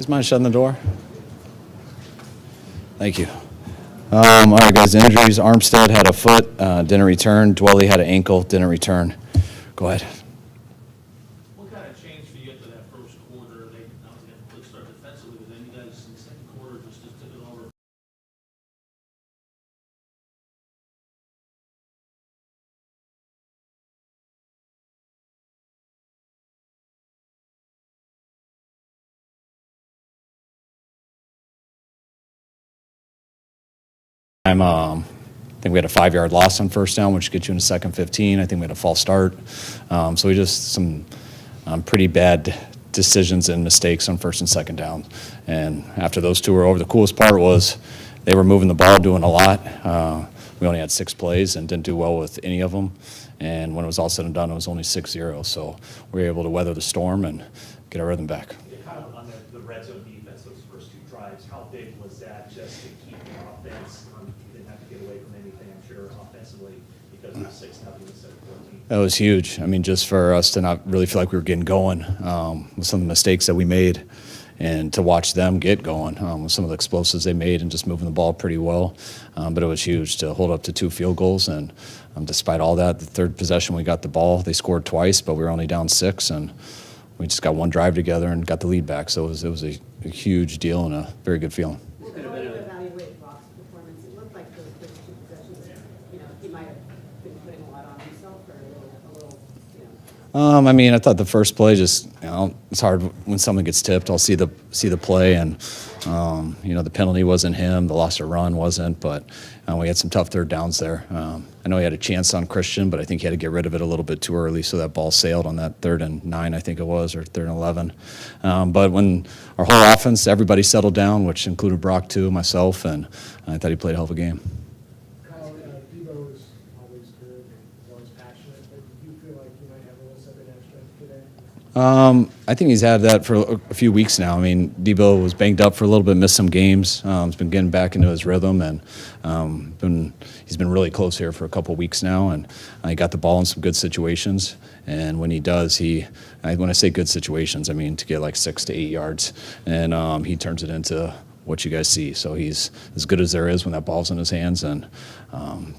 Is mine shutting the door? Thank you. All right, guys, injuries. Armstead had a foot, didn't return. Dwelly had an ankle, didn't return. Go ahead. What kind of changed for you after that first quarter? They obviously had a good start defensively, but then you guys in the second quarter just took it over. I think we had a 5-yard loss on first down, which gets you in the second 15. I think we had a false start. So we just some pretty bad decisions and mistakes on first and second down. And after those two were over, the coolest part was they were moving the ball, doing a lot. We only had 6 plays and didn't do well with any of them. And when it was all said and done, it was only 6-0. So we were able to weather the storm and get our rhythm back. Kind of on the red zone defense, those first 2 drives, how big was that just to keep the offense? You didn't have to get away from anything, I'm sure, offensively, because of the 6-0 instead of 14. That was huge. I mean, just for us to not really feel like we were getting going with some of the mistakes that we made, and to watch them get going with some of the explosives they made and just moving the ball pretty well. But it was huge to hold up to 2 field goals. And despite all that, the third possession we got the ball. They scored twice, but we were only down 6, and we just got one drive together and got the lead back. So it was a huge deal and a very good feeling. Well, the way you evaluate Brock's performance, it looked like those first 2 possessions, he might have been putting a lot on himself or a little. I mean, I thought the first play just, it's hard when someone gets tipped. I'll see the play, and the penalty wasn't him, the loss of run wasn't, but we had some tough third downs there. I know he had a chance on Christian, but I think he had to get rid of it a little bit too early, so that ball sailed on that 3rd and 9, I think it was, or 3rd and 11. But when our whole offense, everybody settled down, which included Brock too, myself, and I thought he played a hell of a game. Kyle, Deebo is always good and he's always passionate, but do you feel like you might have a little second half strength today? I think he's had that for a few weeks now. I mean, Deebo was banged up for a little bit, missed some games. He's been getting back into his rhythm, and he's been really close here for a couple weeks now. And he got the ball in some good situations. And when he does, when I say good situations, I mean to get like 6 to 8 yards, and he turns it into what you guys see. So he's as good as there is when that ball's in his hands, and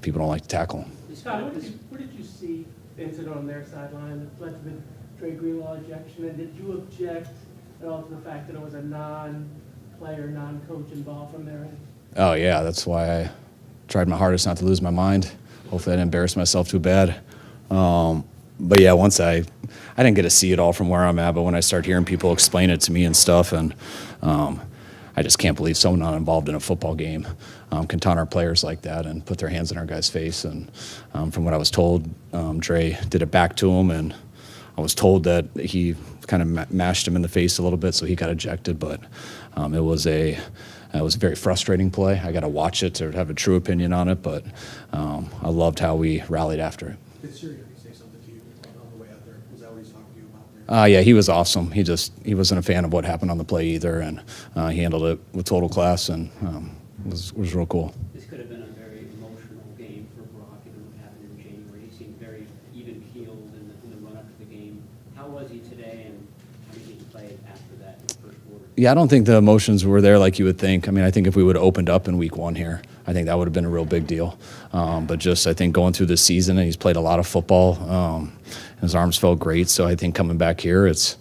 people don't like to tackle him. Scott, what did you see incident on their sideline that led to the Dre Greenlaw ejection, and did you object at all to the fact that it was a non-player, non-coach involved from their end? Oh, yeah, that's why I tried my hardest not to lose my mind. Hopefully I didn't embarrass myself too bad. But, yeah, once I didn't get to see it all from where I'm at, but when I start hearing people explain it to me and stuff, and I just can't believe someone not involved in a football game can taunt our players like that and put their hands in our guy's face. And from what I was told, Dre did it back to him, and I was told that he kind of mashed him in the face a little bit, so he got ejected. But it was a very frustrating play. I got to watch it to have a true opinion on it, but I loved how we rallied after it. Did Sirianni say something to you on the way out there? Was that what he was talking to you about there? Yeah, he was awesome. He wasn't a fan of what happened on the play either, and he handled it with total class, and was real cool. This could have been a very emotional game for Brock, given what happened in January. He seemed very even-keeled in the run-up to the game. How was he today, and how did he play after that in the first quarter? Yeah, I don't think the emotions were there like you would think. I mean, I think if we would have opened up in week 1 here, I think that would have been a real big deal. But just I think going through this season, and he's played a lot of football. His arms felt great, so I think coming back here, the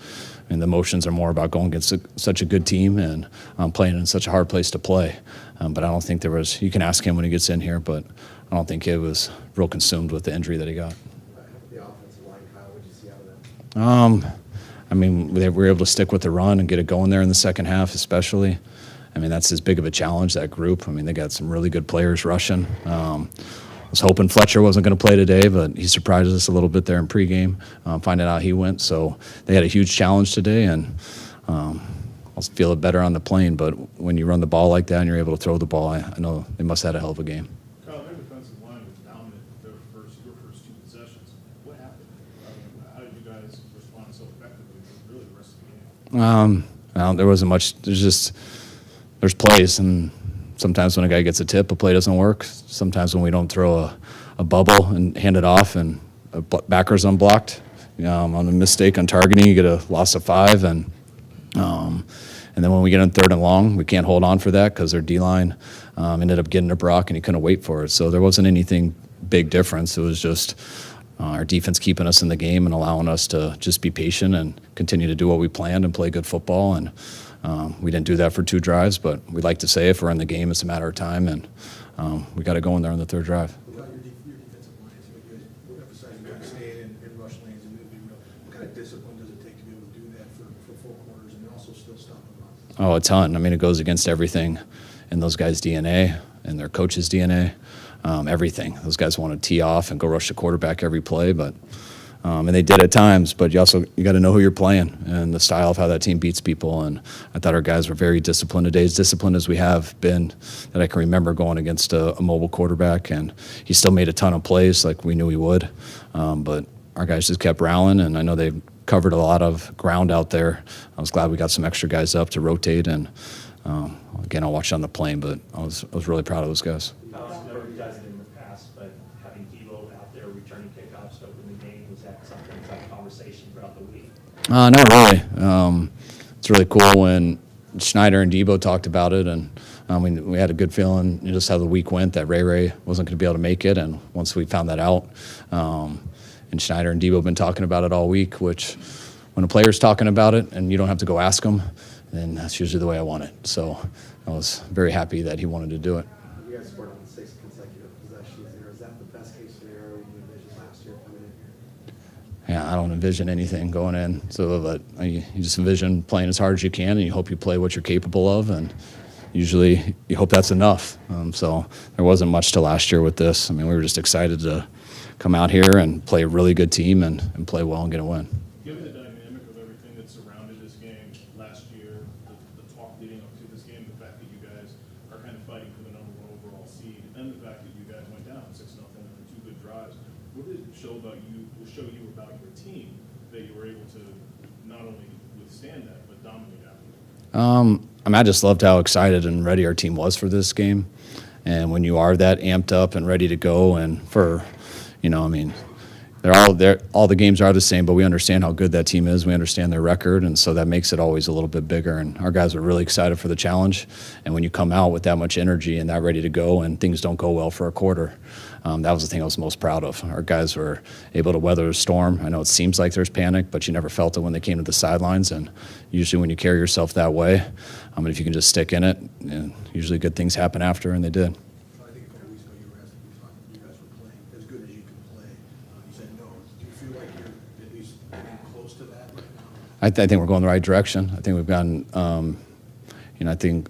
emotions are more about going against such a good team and playing in such a hard place to play. But I don't think there was, you can ask him when he gets in here, but I don't think it was real consumed with the injury that he got. The offensive line, Kyle, what did you see out of that? I mean, they were able to stick with the run and get it going there in the second half, especially. I mean, that's as big of a challenge, that group. I mean, they got some really good players rushing. I was hoping Fletcher wasn't going to play today, but he surprised us a little bit there in pregame, finding out he went. So they had a huge challenge today, and I'll feel it better on the plane. But when you run the ball like that and you're able to throw the ball, I know they must have had a hell of a game. Kyle, their defensive line was dominant your first 2 possessions. What happened? How did you guys respond so effectively for really the rest of the game? Well, there wasn't much. There's plays, and sometimes when a guy gets a tip, a play doesn't work. Sometimes when we don't throw a bubble and hand it off and a backer's unblocked, on a mistake on targeting, you get a loss of 5. And And then when we get in 3rd and long, we can't hold on for that because their D-line ended up getting to Brock, and he couldn't wait for it. So there wasn't anything big difference. It was just our defense keeping us in the game and allowing us to just be patient and continue to do what we planned and play good football. And we didn't do that for 2 drives, but we like to say if we're in the game, it's a matter of time, and we got to go in there on the 3rd drive. About your defensive lines, you guys emphasize you guys staying in rush lanes and moving real. What kind of discipline does it take to be able to do that for 4 quarters and then also still stop the run? Oh, a ton. I mean, it goes against everything in those guys' DNA and their coach's DNA. Everything. Those guys want to tee off and go rush the quarterback every play, but and they did at times. But you got to know who you're playing and the style of how that team beats people. And I thought our guys were very disciplined today, as disciplined as we have been that I can remember going against a mobile quarterback. And he still made a ton of plays like we knew he would. But our guys just kept rallying, and I know they covered a lot of ground out there. I was glad we got some extra guys up to rotate. And again, I'll watch it on the plane, but I was really proud of those guys. I know you guys did in the past, but having Deebo out there returning kickoffs to open the game, was that something, was that a conversation throughout the week? Not really. It's really cool when Schneider and Deebo talked about it, and we had a good feeling just how the week went that Ray wasn't going to be able to make it. And once we found that out, and Schneider and Deebo have been talking about it all week, which when a player's talking about it and you don't have to go ask them, then that's usually the way I want it. So I was very happy that he wanted to do it. You guys scored on 6 consecutive possessions there. Is that the best case scenario you envisioned last year coming in here? Yeah, I don't envision anything going in. So, but you just envision playing as hard as you can, and you hope you play what you're capable of, and usually you hope that's enough. So there wasn't much to last year with this. I mean, we were just excited to come out here and play a really good team and play well and get a win. Given the dynamic of everything that surrounded this game last year, the talk leading up to this game, the fact that you guys are kind of fighting for the #1 overall seed, and the fact that you guys went down 6-0 after 2 good drives, what did it show you about your team that you were able to not only withstand that but dominate after? I mean, I just loved how excited and ready our team was for this game. And when you are that amped up and ready to go, and for, I mean, all the games are the same, but we understand how good that team is. We understand their record, and so that makes it always a little bit bigger. And our guys were really excited for the challenge. And when you come out with that much energy and that ready to go, and things don't go well for a quarter, that was the thing I was most proud of. Our guys were able to weather the storm. I know it seems like there's panic, but you never felt it when they came to the sidelines. And usually when you carry yourself that way, if you can just stick in it, usually good things happen after, and they did. I think a couple weeks ago you were asking, you guys were playing as good as you can play. You said no. Do you feel like you're at least getting close to that right now? I think we're going the right direction. I think we've gotten, I think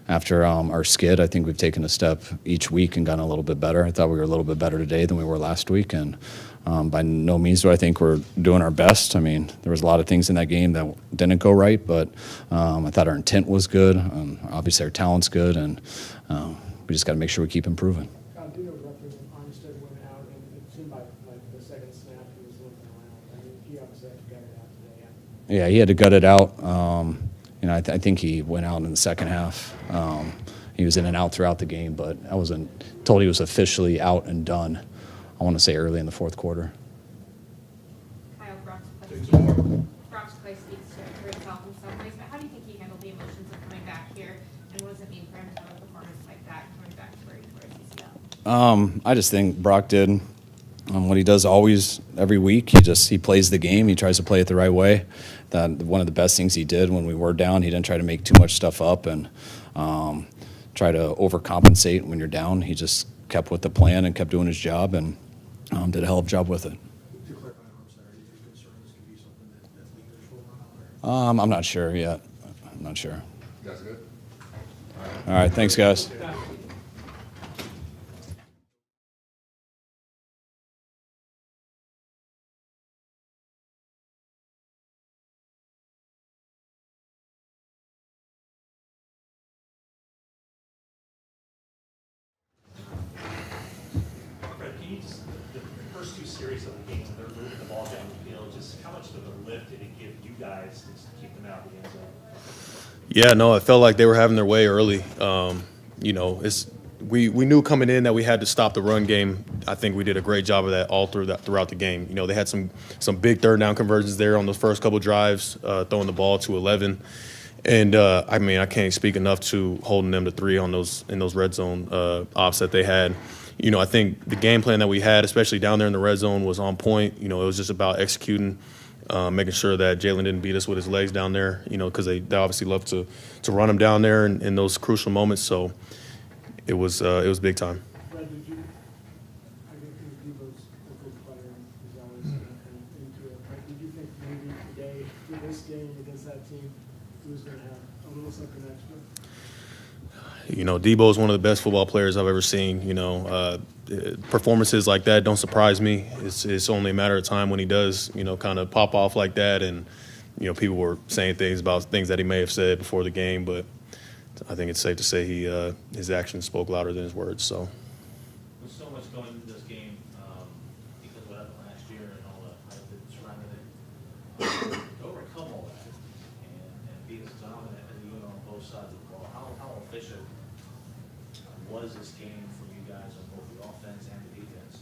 after our skid, I think we've taken a step each week and gotten a little bit better. I thought we were a little bit better today than we were last week, and by no means do I think we're doing our best. I mean, there was a lot of things in that game that didn't go right, but I thought our intent was good. Obviously, our talent's good, and we just got to make sure we keep improving. Kyle, do you know roughly when Armstead went out, and it seemed like the second snap he was looking around? I mean, he obviously had to gut it out today. Yeah, he had to gut it out. I think he went out in the second half. He was in and out throughout the game, but I wasn't told he was officially out and done. I want to say early in the fourth quarter. Kyle, Brock's play speaks to itself in some ways, but how do you think he handled the emotions of coming back here, and what does it mean for him to have a performance like that coming back to where he's at? I just think Brock did what he does always every week. He plays the game. He tries to play it the right way. That one of the best things he did when we were down. He didn't try to make too much stuff up and try to overcompensate when you're down. He just kept with the plan and kept doing his job and did a hell of a job with it. To clarify on Armstead, are you concerned this could be something that's lingers for a while? Or? I'm not sure yet. I'm not sure. You guys good? All right, thanks, guys. Fred, can you just, the first 2 series of the game, when they're moving the ball down the field, just how much of a lift did it give you guys to keep them out of the end zone? Yeah, no, it felt like they were having their way early. We knew coming in that we had to stop the run game. I think we did a great job of that all throughout the game. They had some big third down conversions there on those first couple drives, throwing the ball to 11. And I mean, I can't speak enough to holding them to 3 on those in those red zone ops that they had. You know, I think the game plan that we had, especially down there in the red zone, was on point. You know, it was just about executing, making sure that Jalen didn't beat us with his legs down there. You know, because they obviously love to run him down there in those crucial moments. So it was big time. Brad, did you, I think Deebo's a good player, he's always kind of into it, but did you think maybe today, for this game against that team, he was going to have a little something extra? You know, Deebo is one of the best football players I've ever seen. You know, performances like that don't surprise me. It's only a matter of time when he does, you know, kind of pop off like that. And, you know, people were saying things about things that he may have said before the game, but I think it's safe to say his actions spoke louder than his words. So. With so much going into this game, because of what happened last year and all the hype that surrounded it, to overcome all that and be as dominant as you on both sides of the ball, how efficient was this game for you guys on both the offense and the defense?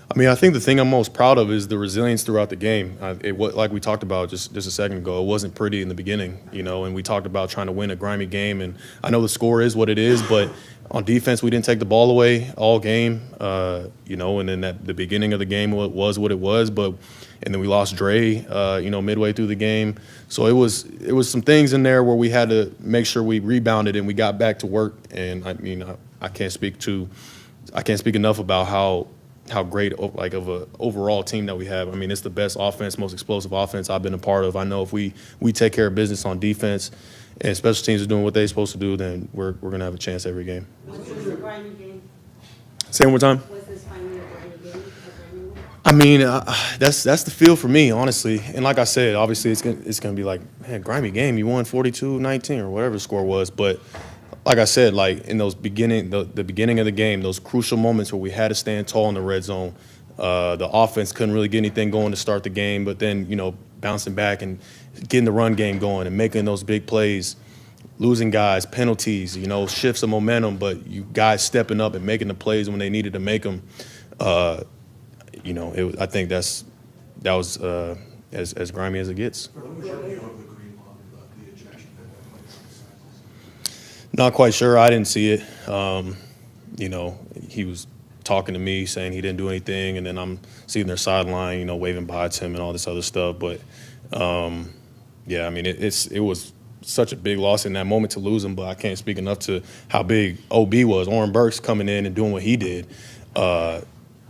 I mean, I think the thing I'm most proud of is the resilience throughout the game. Like we talked about just a second ago, it wasn't pretty in the beginning, you know, and we talked about trying to win a grimy game. And I know the score is what it is, but on defense, we didn't take the ball away all game, you know, and then at the beginning of the game was what it was. And then we lost Dre, you know, midway through the game. So it was some things in there where we had to make sure we rebounded and we got back to work. And I mean, I can't speak enough about how great like of a overall team that we have. I mean, it's the best offense, most explosive offense I've been a part of. I know if we take care of business on defense and special teams are doing what they're supposed to do, then we're going to have a chance every game. Was this a grimy game? Say it one more time. Was this finally a grimy game? A grimy one? I mean, that's the feel for me, honestly. And like I said, obviously it's gonna be like, man, grimy game. You won 42-19 or whatever the score was. But like I said, like in those the beginning of the game, those crucial moments where we had to stand tall in the red zone, the offense couldn't really get anything going to start the game. But then, you know, bouncing back and getting the run game going and making those big plays, losing guys, penalties, you know, shifts of momentum. But you guys stepping up and making the plays when they needed to make them. You know, I think that was as grimy as it gets. What was your view of the Greenlaw, the ejection that played on the sidelines? Not quite sure. I didn't see it. You know, he was talking to me saying he didn't do anything, and then I'm seeing their sideline, you know, waving by to him and all this other stuff. But yeah, I mean, it was such a big loss in that moment to lose him. But I can't speak enough to how big OB was. Oren Burks coming in and doing what he did.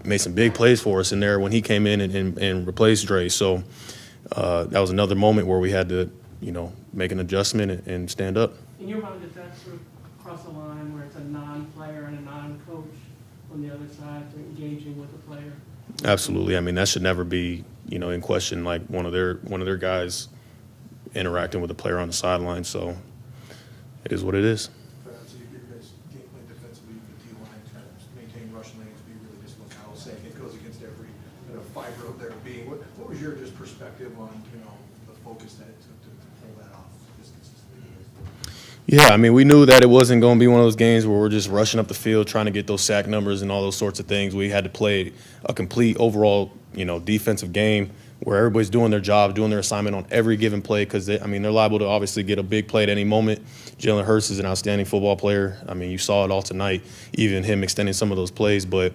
Made some big plays for us in there when he came in and replaced Dre. So that was another moment where we had to, you know, make an adjustment and stand up. In your mind, does that sort of cross a line where it's a non-player and a non-coach on the other side for engaging with the player? Absolutely. I mean, that should never be, you know, in question, like one of their guys interacting with a player on the sideline. So it is what it is. So your guys' game plan defensively, the D-line, trying to maintain rush lanes, be really just what Kyle was saying. It goes against every, you know, fiber of their being. What was your just perspective on, you know, the focus that it took to pull that off just consistently? Yeah, I mean, we knew that it wasn't going to be one of those games where we're just rushing up the field trying to get those sack numbers and all those sorts of things. We had to play a complete overall, you know, defensive game where everybody's doing their job, doing their assignment on every given play because, they're liable to obviously get a big play at any moment. Jalen Hurts is an outstanding football player. I mean, you saw it all tonight, even him extending some of those plays. But,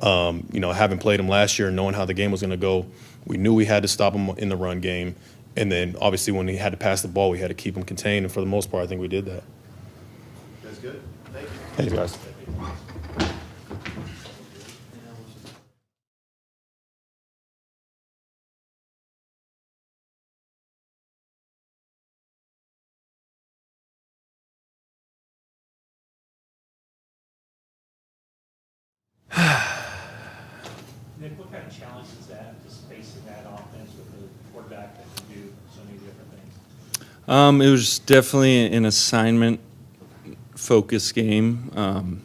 you know, having played him last year and knowing how the game was going to go, we knew we had to stop him in the run game. And then, obviously, when he had to pass the ball, we had to keep him contained. And for the most part, I think we did that. That's good. Thank you. Thanks, guys. Nick, what kind of challenge is that, just facing that offense with the quarterback that can do so many different things? It was definitely an assignment focused game.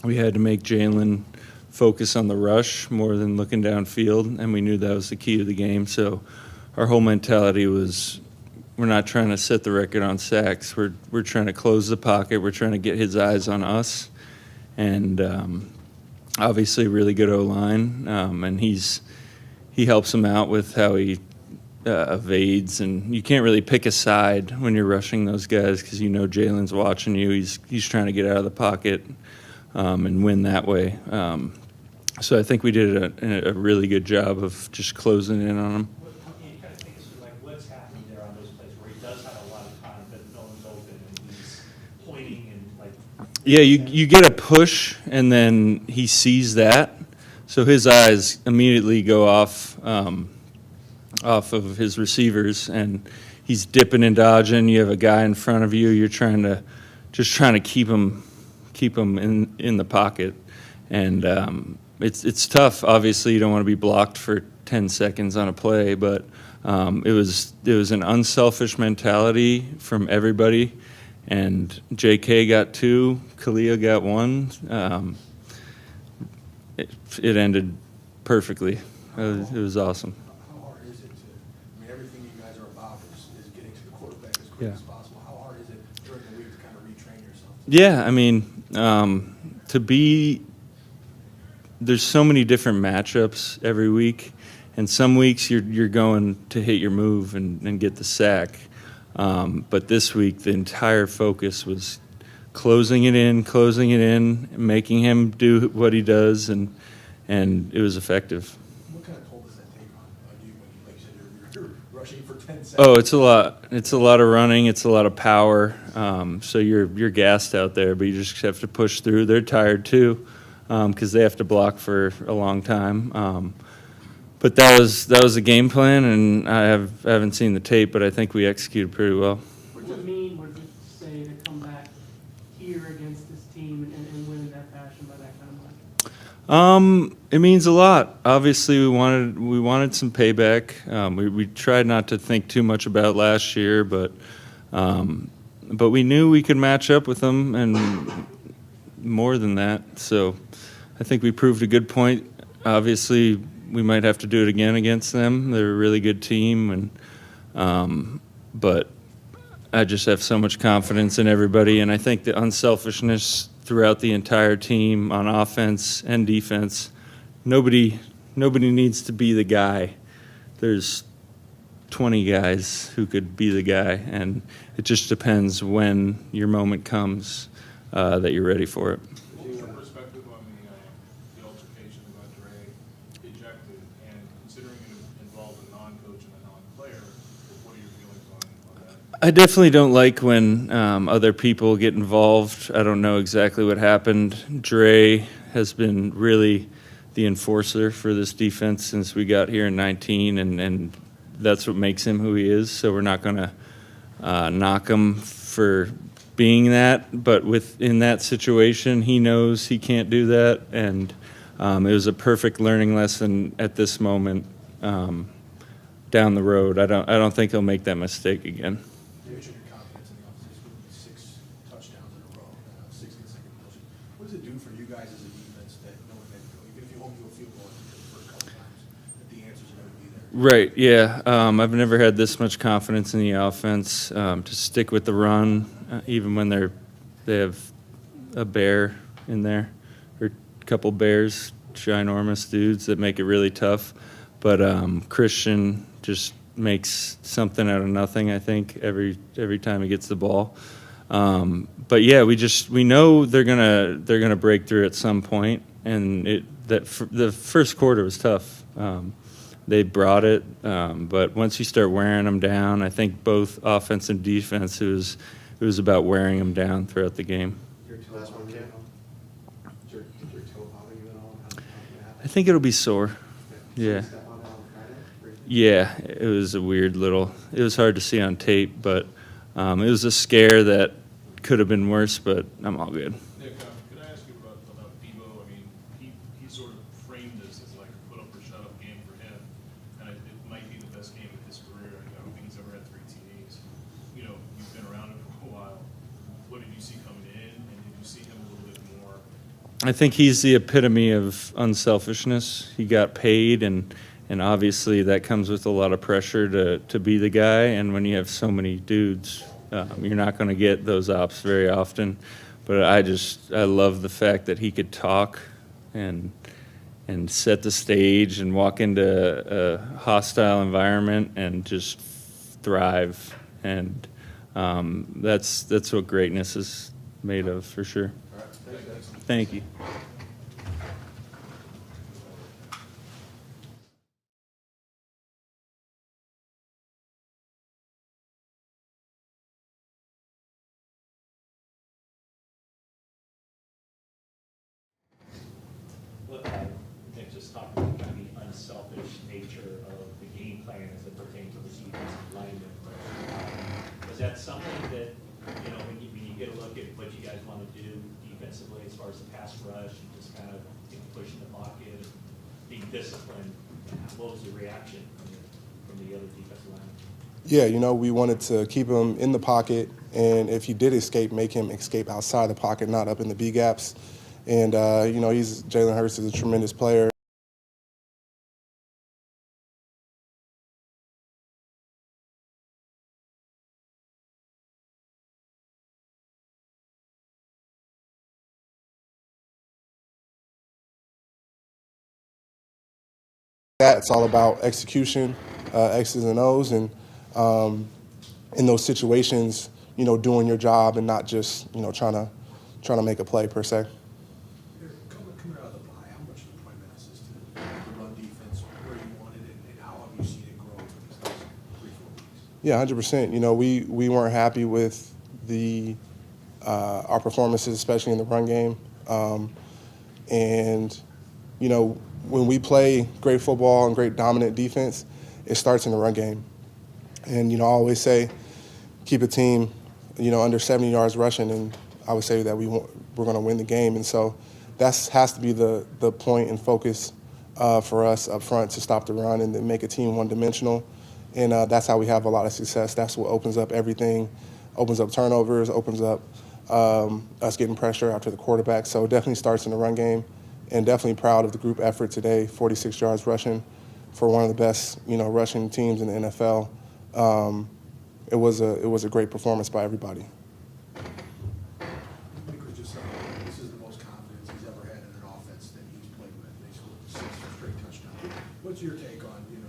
We had to make Jalen focus on the rush more than looking downfield, and we knew that was the key to the game. So our whole mentality was we're not trying to set the record on sacks. We're trying to close the pocket. We're trying to get his eyes on us. And obviously really good O-line, and he helps him out with how he evades, and you can't really pick a side when you're rushing those guys because you know Jalen's watching you. He's trying to get out of the pocket and win that way. So I think we did a really good job of just closing in on him. You kind of think it's like what's happening there on those plays where he does have a lot of time, but no one's open, and he's pointing and like. Yeah, you get a push, and then he sees that, so his eyes immediately go off of his receivers, and he's dipping and dodging. You have a guy in front of you. You're trying to keep him in the pocket, and it's tough. Obviously, you don't want to be blocked for 10 seconds on a play, but it was an unselfish mentality from everybody. And J.K. got 2, Kalia got 1. It ended perfectly. It was awesome. How hard is it to, I mean, everything you guys are about is getting to the quarterback as quick Yeah. as possible. How hard is it during the week to kind of retrain yourself? Yeah, I mean, there's so many different matchups every week, and some weeks you're going to hit your move and get the sack. But this week, the entire focus was closing it in, making him do what he does, and it was effective. What kind of toll does that take on you when, like you said, you're rushing for 10 seconds? Oh, it's a lot. It's a lot of running. It's a lot of power. So you're gassed out there, but you just have to push through. They're tired too, because they have to block for a long time. But that was the game plan, and I haven't seen the tape, but I think we executed pretty well. What does it mean, what does it say to come back here against this team and win in that fashion by that kind of margin? It means a lot. Obviously, we wanted some payback. We tried not to think too much about last year, but we knew we could match up with them, and more than that. So I think we proved a good point. Obviously, we might have to do it again against them. They're a really good team, but I just have so much confidence in everybody, and I think the unselfishness throughout the entire team on offense and defense. Nobody needs to be the guy. There's 20 guys who could be the guy, and it just depends when your moment comes that you're ready for it. What's your perspective on the altercation about Dre ejected, and considering it involved a non-coach and a non-player, what are your feelings on that? I definitely don't like when other people get involved. I don't know exactly what happened. Dre has been really the enforcer for this defense since we got here in 19, and that's what makes him who he is. So we're not going to knock him for being that. But in that situation, he knows he can't do that, and it was a perfect learning lesson at this moment. Down the road, I don't think he'll make that mistake again. You mentioned your confidence in the offense, 6 touchdowns in a row, 6 consecutive possessions. What does it do for you guys as a defense that knowing that even if you hold to a field goal for a couple times, that the answers are going to be there? Right, yeah. I've never had this much confidence in the offense to stick with the run, even when they have a bear in there, or a couple bears, ginormous dudes that make it really tough. But Christian just makes something out of nothing, I think, every time he gets the ball. But yeah, we know they're gonna break through at some point, and the first quarter was tough. They brought it, but once you start wearing them down, I think both offense and defense, it was about wearing them down throughout the game. Your toe last one, Cam? Did your toe bother you at all? How did that happen? I think it'll be sore. Yeah. Step on that on Friday? Yeah, it was a weird little. It was hard to see on tape, but it was a scare that could have been worse. But I'm all good. Nick, could I ask you about Deebo? I mean, he sort of framed this as like a put up or shut up game for him, and it might be the best game of his career. I don't think he's ever had 3 TDs. You know, you've been around him for a while. What did you see coming in, and did you see him a little bit more? I think he's the epitome of unselfishness. He got paid, and obviously that comes with a lot of pressure to be the guy. And when you have so many dudes, you're not going to get those ops very often. But I love the fact that he could talk and and set the stage and walk into a hostile environment and just thrive. And that's what greatness is made of, for sure. Thank you. Look, I think just talking about kind of the unselfish nature of the game plan as it pertains to the defensive lineman. Was that something that, when you get a look at what you guys want to do defensively as far as the pass rush and just kind of pushing the pocket and being disciplined, what was the reaction from the other defensive linemen? Yeah, we wanted to keep him in the pocket, and if he did escape, make him escape outside the pocket, not up in the B gaps. And, Jalen Hurts is a tremendous player. It's all about execution, X's and O's, and in those situations, doing your job and not just, trying to make a play per se. Coming out of the bye, how much of the prime emphasis to the run defense, where you wanted it, and how have you seen it grow for this last 3-4 weeks? Yeah, 100%. We weren't happy with our performances, especially in the run game. When we play great football and great dominant defense, it starts in the run game. And, I always say keep a team, under 70 yards rushing, and I would say that we're going to win the game. And so that has to be the point and focus for us up front, to stop the run and then make a team one-dimensional. And that's how we have a lot of success. That's what opens up everything, opens up turnovers, opens up us getting pressure after the quarterback. So it definitely starts in the run game. And definitely proud of the group effort today, 46 yards rushing for one of the best, rushing teams in the NFL. It was a great performance by everybody. This is the most confidence he's ever had in an offense that he's played with. They scored 6 straight touchdowns. What's your take on, in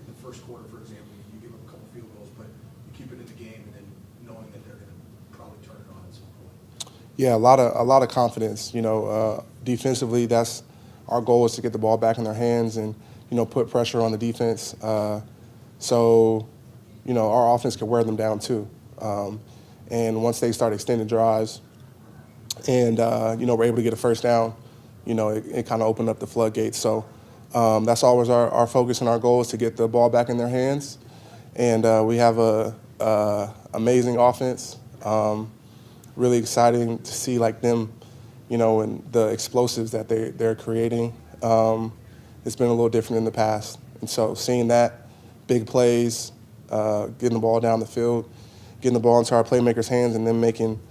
the first quarter, for example, you give up a couple field goals, but you keep it in the game, and then knowing that they're going to probably turn it on at some point? Yeah, a lot of confidence. Defensively, that's our goal, is to get the ball back in their hands and put pressure on the defense. So our offense can wear them down too. And once they start extending drives, and we're able to get a first down, it kind of opened up the floodgates. So that's always our focus and our goal, is to get the ball back in their hands. And we have a amazing offense. Really exciting to see them, and the explosives that they're creating. It's been a little different in the past. And so seeing that, big plays, getting the ball down the field, getting the ball into our playmakers' hands, and then making,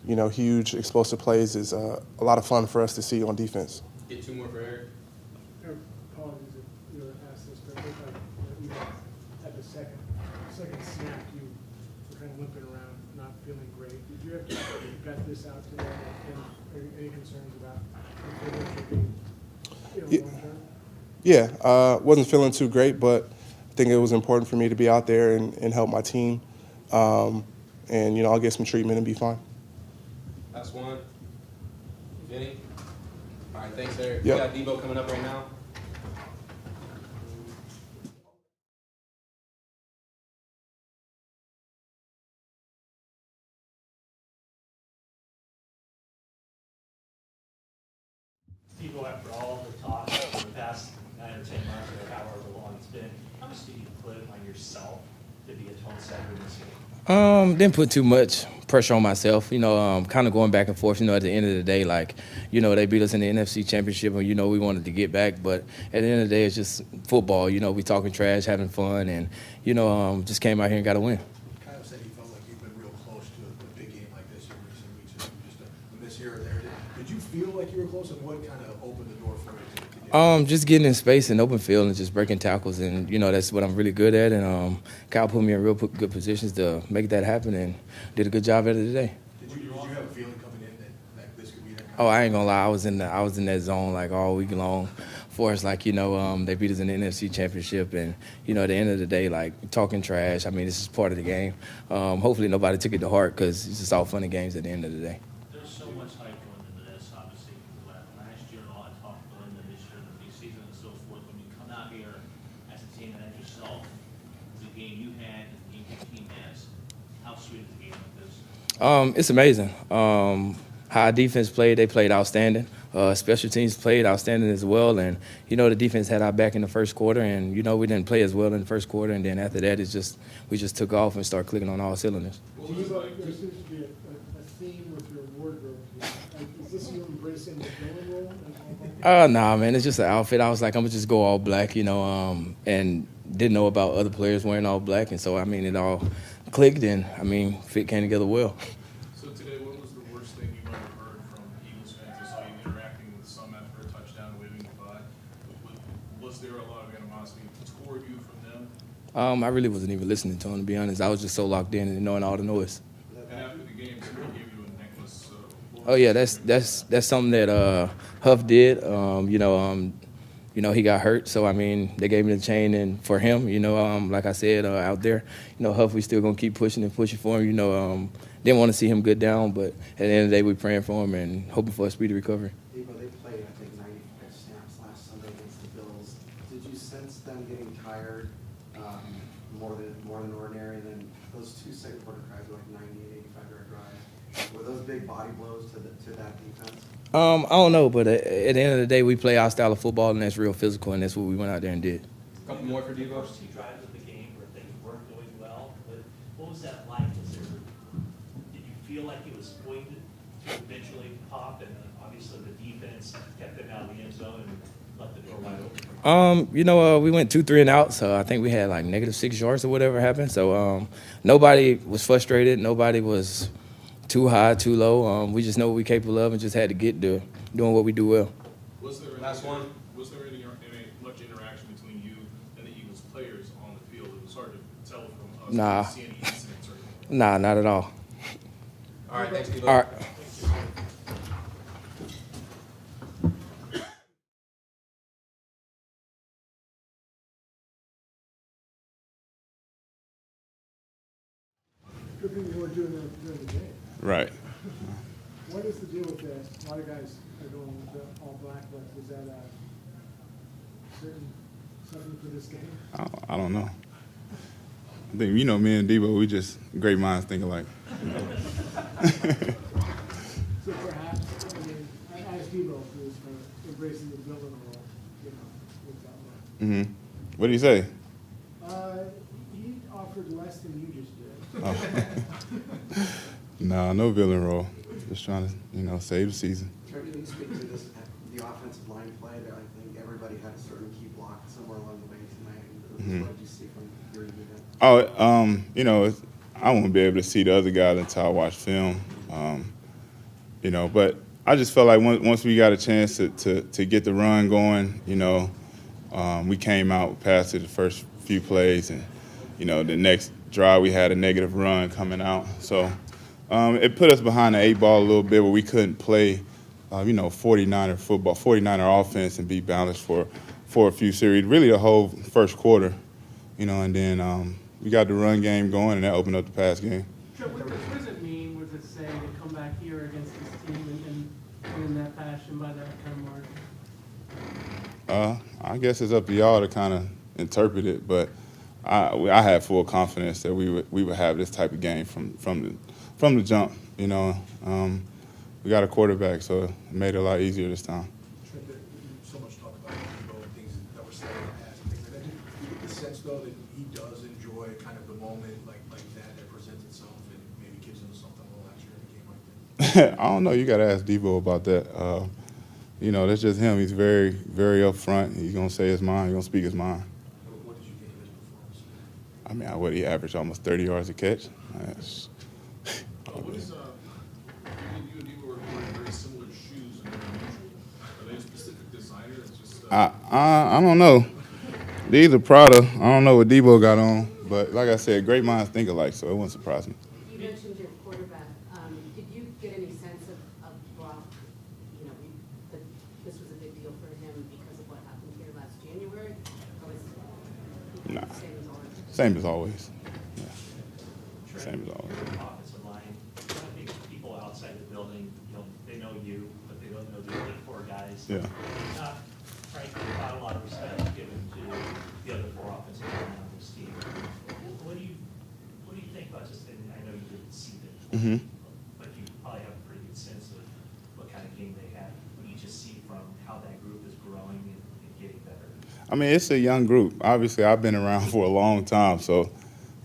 huge explosive plays is a lot of fun for us to see on defense. Get 2 more for Eric. Apologies if you asked this, but it looked like even at the second snap, you were kind of limping around, not feeling great. Did you have to vet this out today, and any concerns about long-term? Yeah, wasn't feeling too great, but I think it was important for me to be out there and help my team. And, I'll get some treatment and be fine. Last one. Vinny? All right, thanks, Eric. Yep. We got Deebo coming up right now. People, after all the talk for the past 9 or 10 months, or however long it's been, how much did you put on yourself to be a tone setter in this game? Didn't put too much pressure on myself. Kind of going back and forth. At the end of the day, they beat us in the NFC Championship, and we wanted to get back. But at the end of the day, it's just football. We talking trash, having fun, and just came out here and got a win. Kyle said he felt like you've been real close to a big game like this in recent weeks, just a miss here or there. Did you feel like you were close, and what kind of opened the door for you to get? Just getting in space and open field and just breaking tackles, and that's what I'm really good at. And Kyle put me in real good positions to make that happen, and did a good job at it today. Did you have a feeling coming in that this could be that kind Oh, I ain't gonna lie, I was in that zone all week long, far as like, they beat us in the NFC Championship, and, at the end of the day, like, talking trash, I mean, this is part of the game. Hopefully nobody took it to heart, because it's just all fun and games at the end of the day. There's so much hype going into this, obviously, last year and all that talk going into this year, the season and so forth. When you come out here as a team and as yourself, the game you had, the game your team has, how sweet is a game like this? It's amazing. How our defense played, they played outstanding. Special teams played outstanding as well. And, the defense had our back in the first quarter. And, we didn't play as well in the first quarter. And then after that, we just took off and started clicking on all cylinders. There seems to be a theme with your wardrobe. Like, is this you embracing the villain role? Nah, man, it's just an outfit. I was like, I'm going to just go all black, and didn't know about other players wearing all black. And so, I mean, it all clicked and, fit came together well. So today, what was the worst thing you ever heard from Eagles fans? I saw you interacting with some after a touchdown and waving goodbye. Was there a lot of animosity toward you from them? I really wasn't even listening to him, to be honest. I was just so locked in and knowing all the noise. And after the game, someone gave you a necklace. Oh yeah, that's something that Huff did. He got hurt, so they gave me the chain, and for him, like I said out there, Huff, we still gonna keep pushing and pushing for him. Didn't want to see him get down, but at the end of the day, we're praying for him and hoping for a speedy recovery. Deebo, they played, I think, 95 snaps last Sunday against the Bills. Did you sense them getting tired more than ordinary? And then those two second quarter drives were like 90 and 85-yard drives. Were those big body blows to that defense? I don't know, but at the end of the day, we play our style of football, and that's real physical, and that's what we went out there and did. A couple more for Deebo. First two drives of the game where things weren't going well, but what was that like? Did you feel like it was going to eventually pop, and obviously the defense kept it out of the end zone and left the door wide open? We went 2 3 and out, so I think we had like -6 yards or whatever happened. So nobody was frustrated. Nobody was too high, too low. We just know what we're capable of and just had to get to doing what we do well. Was there any much interaction between you and the Eagles players on the field? It was hard to tell from us. Nah. See any incidents or anything. Nah, not at all. All right, thanks, Deebo. All right. Good thing you weren't doing that during the game. Right. What is the deal with that? A lot of guys are going with the all black, but is that something for this game? I don't know. I think, me and Deebo, we just great minds think alike. So perhaps, I asked Deebo if he was kind of embracing the villain role, with that one. What did he say? He offered less than you just did. Nah, no villain role. Just trying to, save the season. Trey, can you speak to this, the offensive line play there? I think everybody had a certain key block somewhere along the way tonight. What did you see from your unit? I won't be able to see the other guys until I watch film. But I just felt like once we got a chance to get the run going, we came out past it the first few plays, and the next drive we had a negative run coming out. So it put us behind the 8 ball a little bit where we couldn't play, 49er football, 49er offense and be balanced for a few series, really the whole first quarter, and then we got the run game going, and that opened up the pass game. Sure, what does it mean? What does it say to come back here against this team and win in that fashion by that kind of margin? I guess it's up to y'all to kind of interpret it, but I had full confidence that we would have this type of game from the jump. We got a quarterback, so it made it a lot easier this time. So much talk about Deebo and things that were said in the past and things like that. Do you get the sense, though, that he does enjoy kind of the moment like that presents itself and maybe gives him something a little extra in a game like that? I don't know. You got to ask Deebo about that. That's just him. He's very, very upfront. He's going to say his mind. He's going to speak his mind. What did you think of his performance? What he averaged almost 30 yards a catch. What is you and Deebo were wearing very similar shoes and they're unusual. Are they a specific designer? It's just I don't know. These are Prada. I don't know what Deebo got on, but like I said, great minds think alike, so it wouldn't surprise me. You mentioned your quarterback. Did you get any sense of Brock, that this was a big deal for him because of what happened Nah. Same as always? Same as always. Yeah. Same as always. Offensive line, I think people outside the building, they know you, but they don't know the other four guys. Yeah. Not, frankly, not a lot of respect given to the other four offensive linemen on this team. What do you think about just, and I know you didn't see them, Mm-hmm. but you probably have a pretty good sense of what kind of game they have. What do you just see from how that group is growing and getting better? I mean, it's a young group. Obviously, I've been around for a long time, so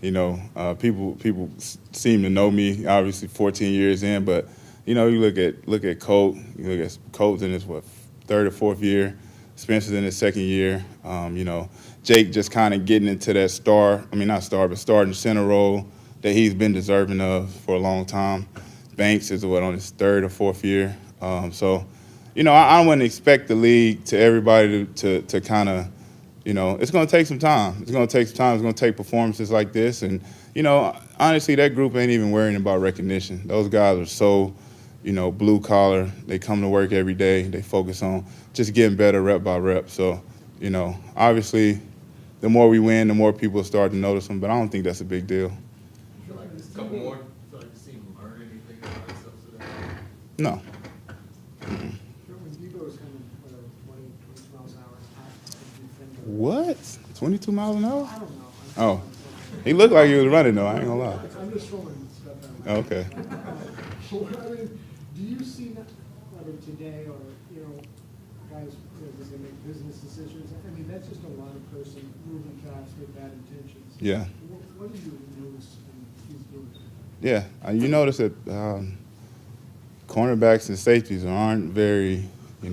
people seem to know me. Obviously, 14 years in, but you look at Colt. You look at Colt's in his third or fourth year. Spencer's in his second year. Jake just kind of getting into that starting center role that he's been deserving of for a long time. Banks is on his third or fourth year. I wouldn't expect the league to everybody to kind of, it's going to take some time. It's going to take some time. It's going to take performances like this. And, honestly, that group ain't even worrying about recognition. Those guys are so, blue collar. They come to work every day. They focus on just getting better rep by rep. So, obviously, the more we win, the more people start to notice them. But I don't think that's a big deal. Couple more. Feel like you see him learn anything about himself today? No. When Deebo was coming, 22 miles an hour, past the defender. What? 22 miles an hour? I don't know. Oh. He looked like he was running, though. I ain't gonna lie. I'm just throwing stuff out. Okay. Do you see that, whether today or, guys, as they make business decisions? I mean, that's just a line person moving fast with bad intentions. Yeah. What do you notice when he's doing that? Yeah. You notice that cornerbacks and safeties aren't very, they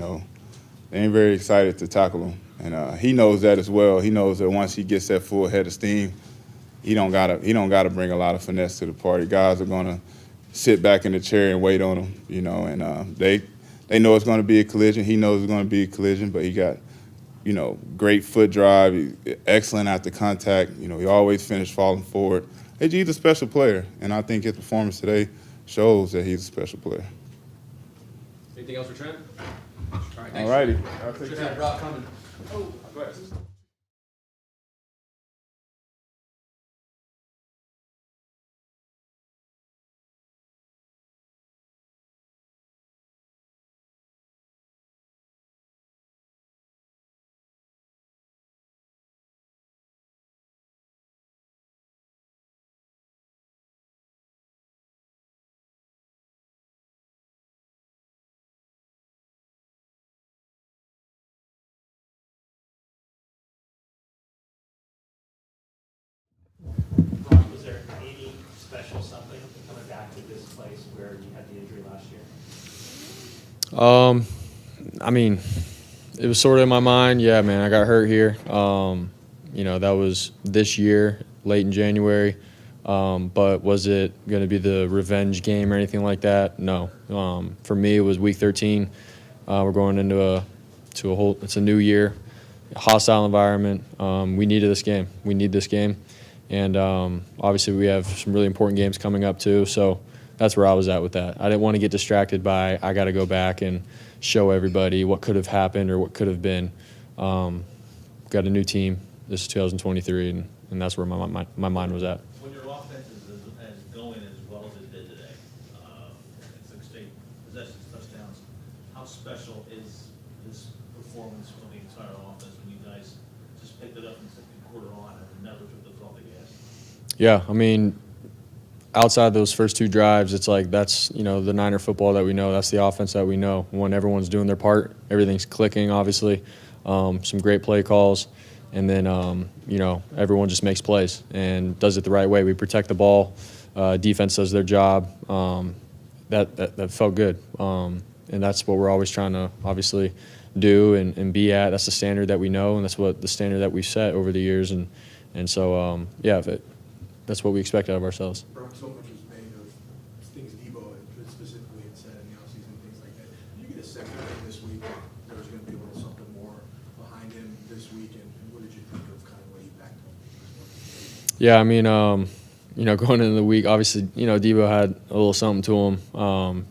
ain't very excited to tackle him. And he knows that as well. He knows that once he gets that full head of steam, he don't gotta bring a lot of finesse to the party. Guys are gonna sit back in the chair and wait on him, and they know it's gonna be a collision. He knows it's gonna be a collision, but he got, great foot drive, excellent after contact. He always finished falling forward. He's a special player, and I think his performance today shows that he's a special player. Anything else for Trent? All righty. Should have Brock coming. Oh, go ahead. Brock, was there any special something coming back to this place where you had the injury last year? I mean, it was sort of in my mind. Yeah, man, I got hurt here. That was this year, late in January. But was it going to be the revenge game or anything like that? No. For me, it was week 13. We're going into it's a new year, a hostile environment. We needed this game. We need this game. And obviously we have some really important games coming up too. So that's where I was at with that. I didn't want to get distracted by I got to go back and show everybody what could have happened or what could have been. Got a new team. This is 2023, and that's where my mind was at. When your offense is going as well as it did today, 16 possessions, touchdowns, how special is this performance from the entire offense when you guys just picked it up in the second quarter on and never took the foot off the gas? Yeah, I mean, outside those first two drives, it's like that's, the Niner football that we know. That's the offense that we know. When everyone's doing their part, everything's clicking, obviously. Some great play calls. And then, everyone just makes plays and does it the right way. We protect the ball. Defense does their job. That felt good. And that's what we're always trying to, obviously, do and be at. That's the standard that we know, and that's what the standard that we've set over the years. And so, that's what we expect out of ourselves. Brock, so much was made of things Deebo specifically had said in the offseason, things like that. Did you get a second this week? There was going to be a little something more behind him this week, and what did you think of kind of what he backed up? Yeah, I mean, going into the week, obviously, Deebo had a little something to him.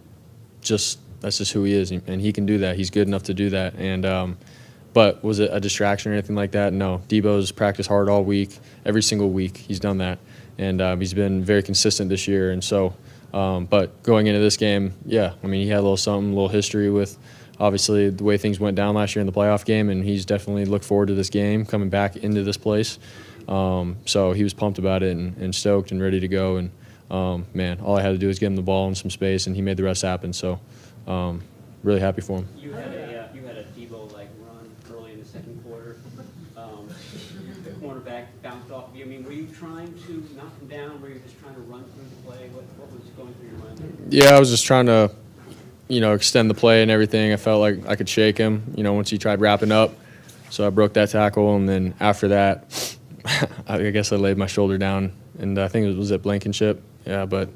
That's just who he is, and he can do that. He's good enough to do that. And But was it a distraction or anything like that? No. Deebo's practiced hard all week, every single week. He's done that. And he's been very consistent this year. And so, but going into this game, yeah, I mean, he had a little something, a little history with obviously the way things went down last year in the playoff game, and he's definitely looked forward to this game, coming back into this place. So he was pumped about it and stoked and ready to go. And, man, all I had to do was give him the ball and some space, and he made the rest happen. So really happy for him. You had a Deebo-like run early in the second quarter. The cornerback bounced off of you. I mean, were you trying to knock him down? Were you just trying to run through the play? What was going through your mind? Yeah, I was just trying to, extend the play and everything. I felt like I could shake him, once he tried wrapping up. So I broke that tackle, and then after that, I guess I laid my shoulder down, and I think it was at Blankenship. Yeah, but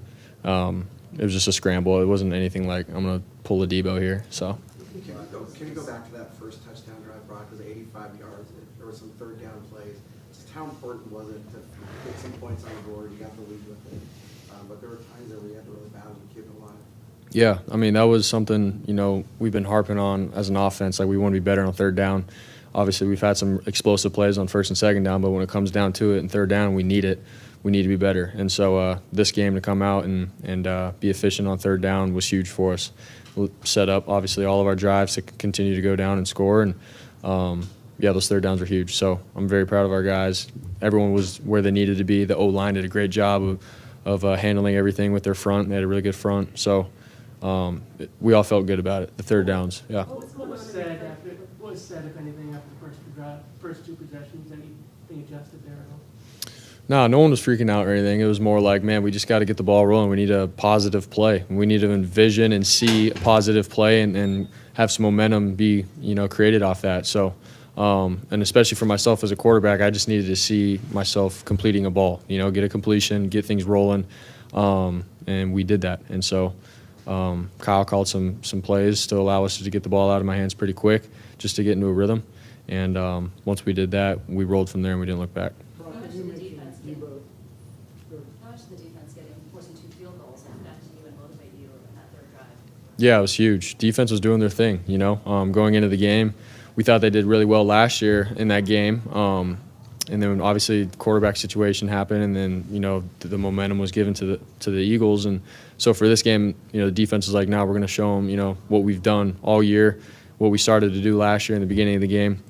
it was just a scramble. It wasn't anything like I'm going to pull a Deebo here. So. Can you go back to that first touchdown drive, Brock? It was 85 yards. There were some third down plays. Just how important was it to get some points on the board? You got the lead with it. But there were times there where you had to really battle to keep it alive. Yeah, I mean, that was something, we've been harping on as an offense. Like, we want to be better on third down. Obviously, we've had some explosive plays on first and second down, but when it comes down to it and third down, we need it. We need to be better. And so this game to come out and be efficient on third down was huge for us. We'll set up, obviously, all of our drives to continue to go down and score. And, those third downs were huge. So I'm very proud of our guys. Everyone was where they needed to be. The O-line did a great job of handling everything with their front. They had a really good front. So we all felt good about it, the third downs. Yeah. What was said, if anything, after the first two possessions? Anything adjusted there at all? No one was freaking out or anything. It was more like, man, we just got to get the ball rolling. We need a positive play. We need to envision and see a positive play and have some momentum be, created off that. So, and especially for myself as a quarterback, I just needed to see myself completing a ball, get a completion, get things rolling. And we did that. And so Kyle called some plays to allow us to get the ball out of my hands pretty quick just to get into a rhythm. And once we did that, we rolled from there and we didn't look back. How much did the defense getting forcing 2 field goals affect you and motivate you in that third drive? Yeah, it was huge. Defense was doing their thing, going into the game. We thought they did really well last year in that game. And then obviously the quarterback situation happened, and then, the momentum was given to the Eagles. And so for this game, the defense is like, now we're going to show them, what we've done all year, what we started to do last year in the beginning of the game.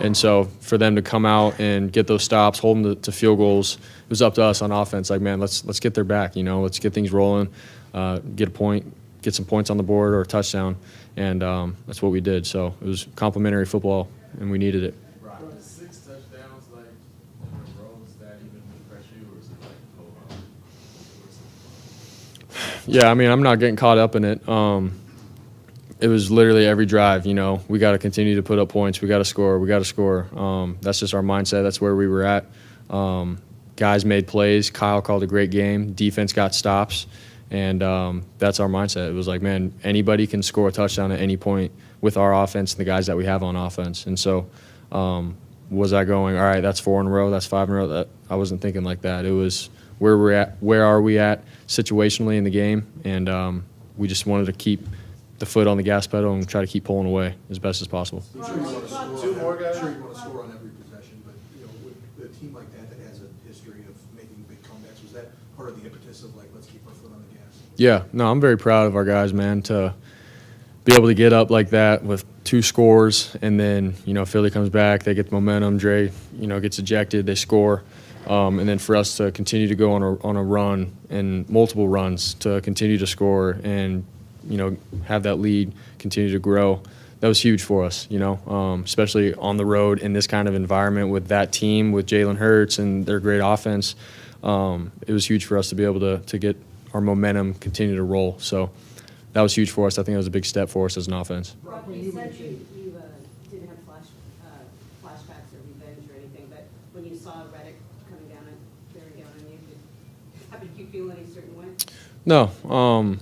And so for them to come out and get those stops, hold them to field goals, it was up to us on offense. Like, man, let's get their back, let's get things rolling, get some points on the board or a touchdown. And that's what we did. So it was complimentary football, and we needed it. Right. 6 touchdowns, like, in a row, is that even impress you, or is it like, Yeah, I mean, I'm not getting caught up in it. It was literally every drive, we got to continue to put up points. We got to score. That's just our mindset. That's where we were at. Guys made plays. Kyle called a great game. Defense got stops. And that's our mindset. It was like, man, anybody can score a touchdown at any point with our offense and the guys that we have on offense. And so was I going, all right, that's 4 in a row, that's 5 in a row? I wasn't thinking like that. It was where we're at, where are we at situationally in the game, and we just wanted to keep the foot on the gas pedal and try to keep pulling away as best as possible. I'm sure you want to score. 2 more guys. I'm sure you want to score on every possession, but with a team like that has a history of making big comebacks, was that part of the impetus of like, let's keep our foot on the gas? Yeah, no, I'm very proud of our guys, man, to be able to get up like that with 2 scores, and then Philly comes back, they get the momentum. Dre, gets ejected, they score, and then for us to continue to go on a run and multiple runs to continue to score and have that lead continue to grow. That was huge for us, especially on the road in this kind of environment with that team, with Jalen Hurts and their great offense. It was huge for us to be able to get our momentum continue to roll. So that was huge for us. I think it was a big step for us as an offense. Rob, you said you didn't have flashbacks or revenge or anything, but when you saw Reddick coming down and bearing down on you, did you feel any certain way? No.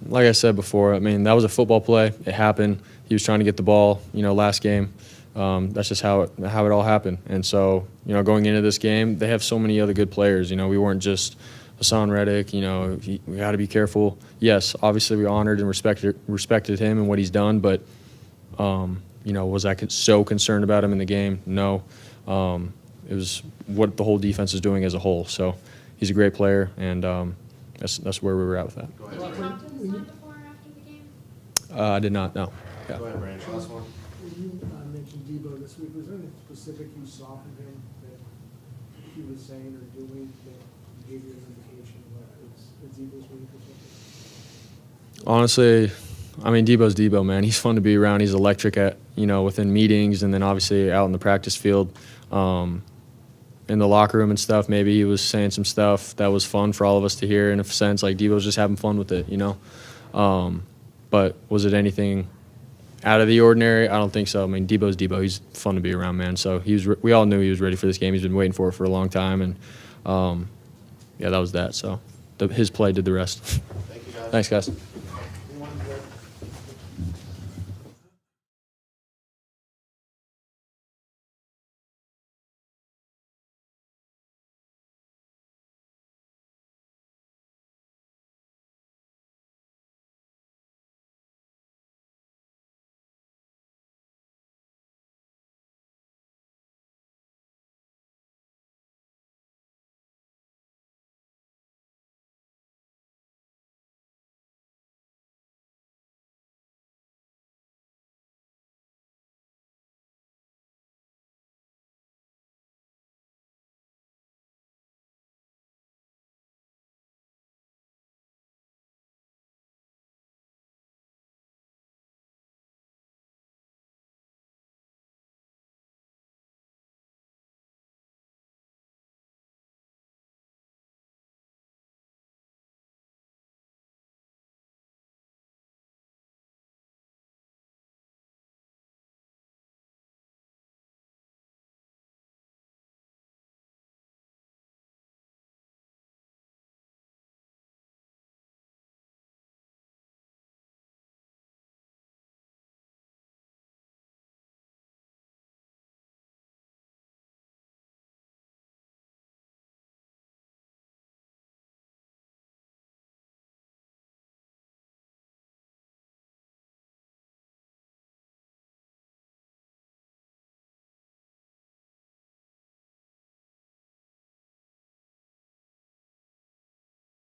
Like I said before, I mean, that was a football play. It happened. He was trying to get the ball, last game. That's just how it all happened. And so, going into this game, they have so many other good players. We weren't just Hassan Reddick. We got to be careful. Yes, obviously we honored and respected him and what he's done, but Was I so concerned about him in the game? No. It was what the whole defense is doing as a whole. So he's a great player, and that's where we were at with that. Did you talk to his son before or after the game? I did not, no. Yeah. Go ahead, Brandon, last one. When you mentioned Deebo this week, was there anything specific you saw from him that he was saying or doing that gave you an indication of it's Deebo's week or something? Honestly, Deebo's Deebo, man. He's fun to be around. He's electric within meetings, and then obviously out in the practice field. In the locker room and stuff, maybe he was saying some stuff that was fun for all of us to hear in a sense. Like, Deebo's just having fun with it, But was it anything out of the ordinary? I don't think so. Deebo's Deebo. He's fun to be around, man. So we all knew he was ready for this game. He's been waiting for it for a long time, and that was that. So his play did the rest. Thank you, guys. Thanks, guys.